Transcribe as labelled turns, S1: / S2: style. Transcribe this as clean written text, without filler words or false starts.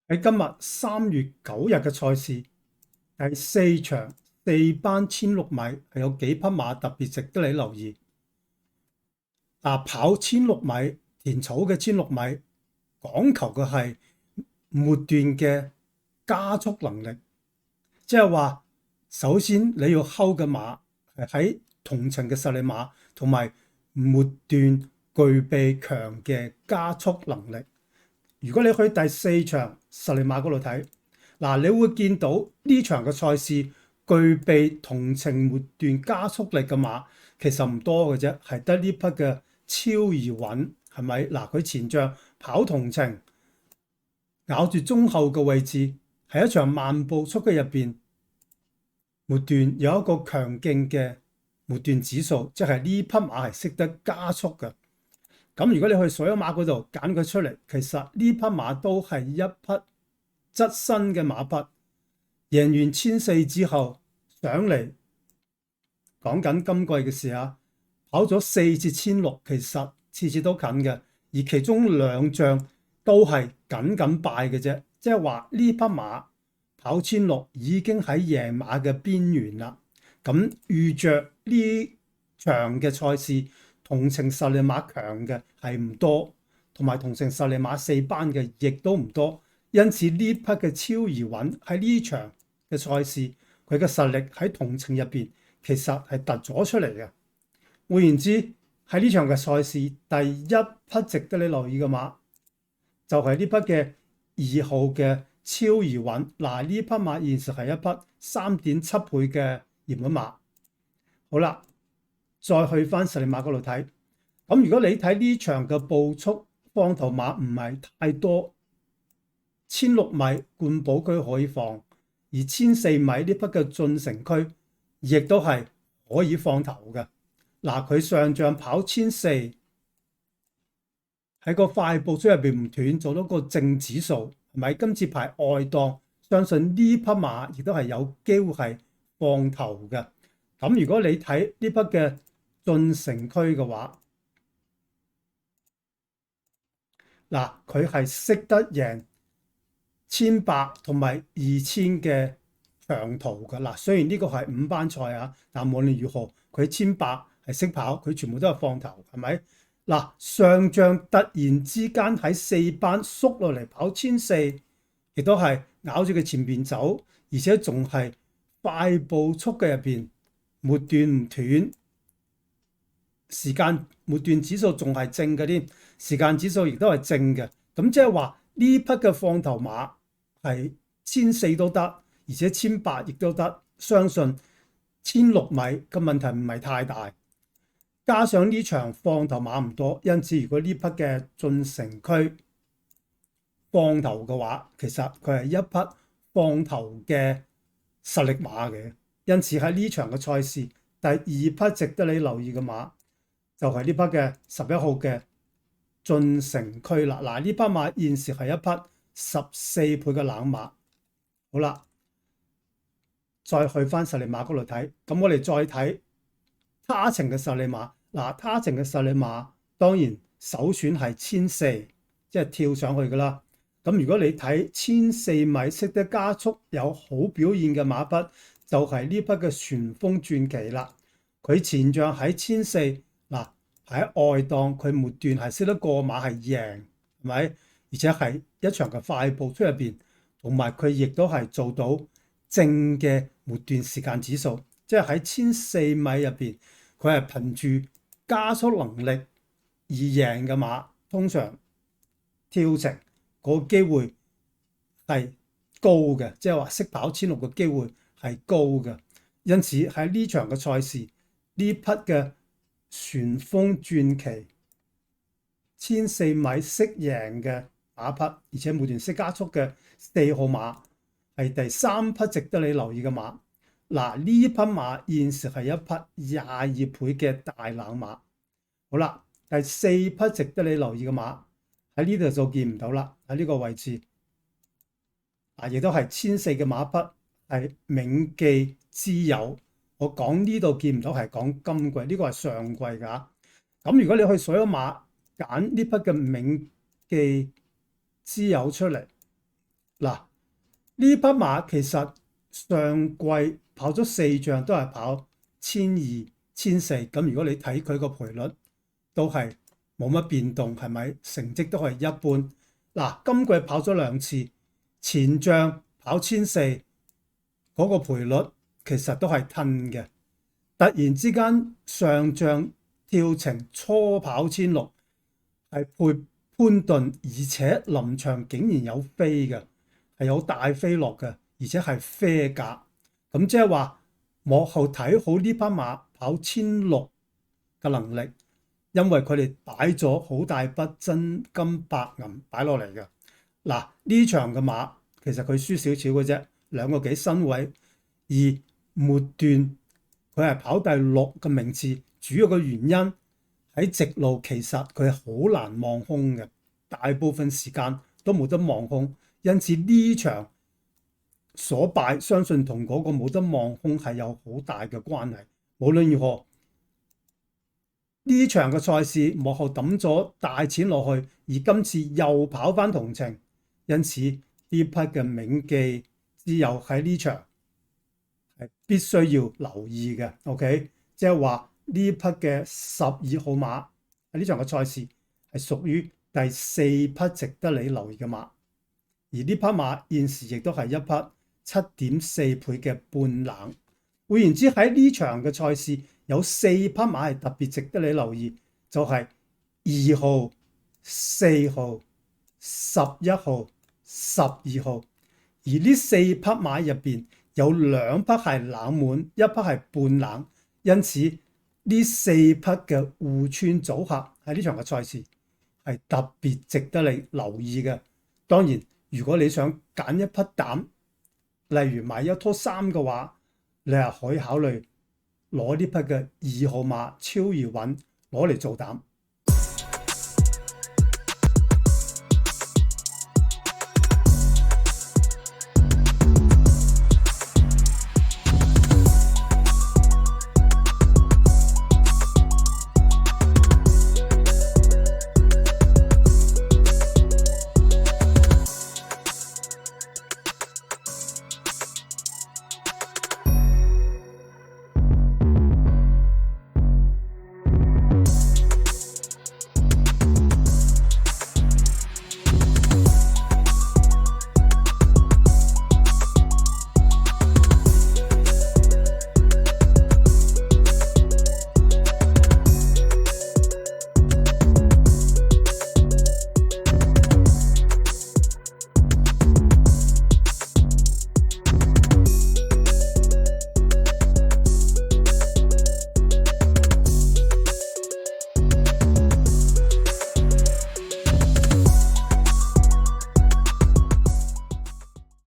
S1: 喺今日3月9日嘅賽事第四場4班1600米係有幾匹馬特別值得你留意。跑1600米田草嘅1600米，講求嘅係末段嘅加速能力，即係話首先你要 hold 嘅馬係喺同程嘅實力馬，同埋末段具備強嘅加速能力。如果你去第四場實力馬嗰度睇，你會見到呢場嘅賽事具備同程末段加速力嘅馬其實唔多嘅啫，係得呢匹嘅超易穩，係咪？佢前仗跑同程，咬住中後嘅位置，喺一場慢步速嘅入邊，末段有一個強勁嘅末段指數，即係呢匹馬係識得加速嘅。咁如果你去所有馬嗰度揀佢出嚟，其實呢匹馬都係一匹側身嘅馬匹。贏完1400之後上嚟，講緊今季嘅事啊，跑咗4至1600，其實次次都近嘅，而其中2仗都係緊敗嘅啫。即係話呢匹馬跑1600已經喺贏馬嘅邊緣啦。咁預着呢場嘅賽事，同程實力馬強嘅係唔多，同埋同程實力馬4班嘅亦都唔多，因此呢匹嘅超易穩喺呢場嘅賽事，佢嘅實力喺同程入邊其實係突咗出嚟嘅。換言之，喺呢場嘅賽事，第一匹值得你留意嘅馬就係呢匹嘅2號嘅超易穩。呢匹馬現時係一匹3.7倍嘅熱門馬。好啦，再去翻實力馬嗰度睇。咁如果你睇呢場嘅步速，放頭馬唔係太多，1600米冠寶區可以放，而1400米呢匹嘅進城區亦都係可以放頭嘅。佢上仗跑1400喺個快步速入邊唔斷，做到個正指數，係咪？今次排外檔，相信呢匹馬亦都係有機會係放頭嘅。咁如果你睇呢匹嘅進城區嘅話，佢係識得贏1800同埋2000嘅長途嘅。雖然呢個係5班賽啊，但無論如何，佢1800係識跑，佢全部都係放頭，係咪？上仗突然之間喺4班縮落嚟跑1400，亦都係咬住佢前邊走，而且仲係快步速嘅入邊，末段唔斷，時間末段指數仲係正嘅添，時間指數亦都係正嘅。咁即係話呢匹嘅放頭馬係1400都得，而且1800亦都得。相信1600米嘅問題唔係太大。加上呢場放頭馬唔多，因此如果呢匹嘅進城區放頭嘅話，其實佢係一匹放頭嘅實力馬嘅。因此喺呢場嘅賽事，第2匹值得你留意嘅馬就係呢匹嘅11號嘅進城區啦。呢匹馬現時係一匹14倍嘅冷馬。好啦，再去翻實力馬嗰度睇，咁我哋再睇他程嘅實力馬。他程嘅實力馬當然首選係1400，即係跳上去噶啦。咁如果你睇1400米識得加速有好表現嘅馬匹，就係呢匹嘅旋風傳奇啦。佢前仗喺1400，喺外檔佢末段係識得過馬係贏，係咪？而且係一場嘅快步出入邊，同埋佢亦都係做到正嘅末段時間指數，即係喺1400米入邊，佢係憑住加速能力而贏嘅馬，通常跳程嗰個機會係高嘅，即係話識跑1600嘅機會係高嘅。因此喺呢場嘅賽事，呢匹嘅旋風傳奇1400米識贏嘅馬匹，而且末段識加速嘅4號馬係第3匹值得你留意嘅馬。呢匹馬現時係一匹22倍嘅大冷馬。好啦，第4匹值得你留意嘅馬喺呢度就見唔到啦，喺呢個位置。亦都係1400嘅馬匹係銘記之友。我講呢度見唔到係講今季，呢個係上季㗎。咁如果你去所有馬揀呢匹嘅銘記之友出嚟，嗱，呢匹馬其實上季跑咗4仗都係跑1200、1400，咁如果你睇佢個賠率都係冇乜變動，係咪？成績都係一般。嗱，今季跑咗2次，前仗跑1400，嗰個賠率其實都係吞嘅。突然之間上仗跳程初跑1600，係配潘頓，而且臨場竟然有飛嘅，係有大飛落嘅，而且係啡格。咁即係話幕後睇好呢匹馬跑1600嘅能力，因為佢哋擺咗好大筆真金白銀擺落嚟嘅。嗱，呢場嘅馬其實佢輸少少嘅啫，2個幾身位，而末段佢係跑第6嘅名次，主要嘅原因喺直路其實佢係好難望空嘅，大部分時間都冇得望空，因此呢場所敗相信同嗰個冇得望空係有好大嘅關係。無論如何，呢場嘅賽事幕後抌咗大錢落去，而今次又跑翻同程，因此呢匹嘅銘記之友喺呢場係必須要留意嘅。OK， 即係話呢匹嘅12號馬喺呢場嘅賽事係屬於第4匹值得你留意嘅馬，而呢匹馬現時亦都係一匹7.4倍嘅半冷。換言之，喺呢場嘅賽事有4匹馬係特別值得你留意，就係2號、4號、11號、12號。而呢4匹馬入邊有2匹係冷門，一匹係半冷，因此呢4匹嘅互串組合喺呢場嘅賽事係特別值得你留意嘅。當然，如果你想揀一匹膽，例如買一拖3嘅話，你係可以考慮攞呢匹嘅2號馬超易穩攞嚟做膽。